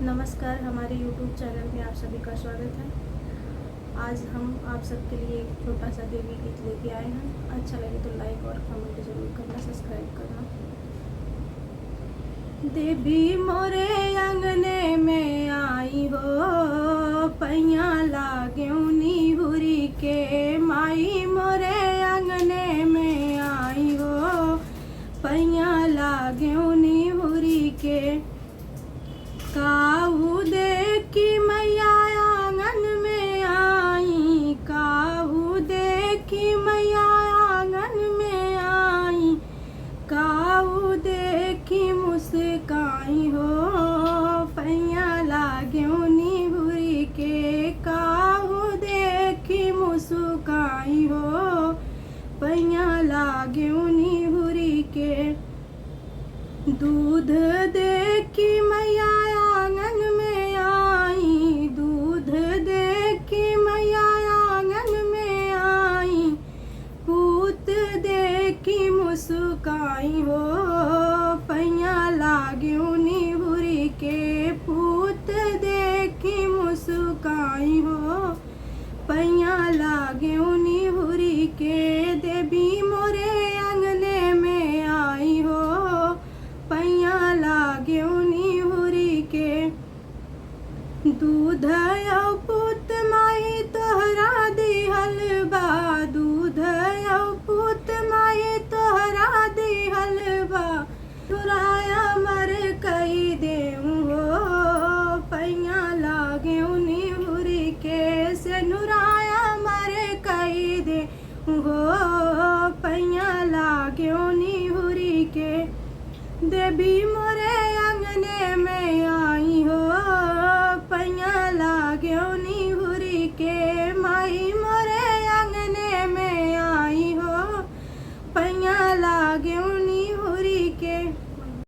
नमस्कार, हमारे YouTube channel में आप सभी का स्वागत है। आज हम आप सबके लिए एक छोटा सा देवी गीत लेके आए हैं। अच्छा लगे तो लाइक और कमेंट जरूर करना, सब्सक्राइब करना। देवी मोरे अंगने में आई हो, पैया लाग्यो निहुरी के। माई मोरे अंगने में आई हो, पैया लाग्यो निहुरी के। काहू देखी मैया आंगन में आई, काहू देखी मैया आंगन में आई। काहू देखी मुस्काई हो, पैया लाग्यो निहुरी के। काहू देखी मुस्काई हो, पैया लाग्यो निहुरी के। दूध देखी मैया आंगन में आई, दूध देखी मैया आंगन में आई। पूत देखी मुस्काई हो, पैया लाग्यो निहुरी के। पूत देखी मुस्काई हो, पैया लाग्यो निहुरी के। देवी मोरे अंगने में आई हो, पैया लाग्यो निहुरी के। दूध पूत माई तोहरा दिहल बा, दूध पूत माई तोहरा दिहल बा। नुराया मर कई देऊँ हो, पैया लाग्यो निहुरी के। से नुराया मर कई देऊँ हो, पैया लाग्यो निहुरी के। देवी मोरे अंगने में आई हो, पैया लाग्यो निहुरी के। माई मोरे अंगने में आई हो, पैया लाग्यो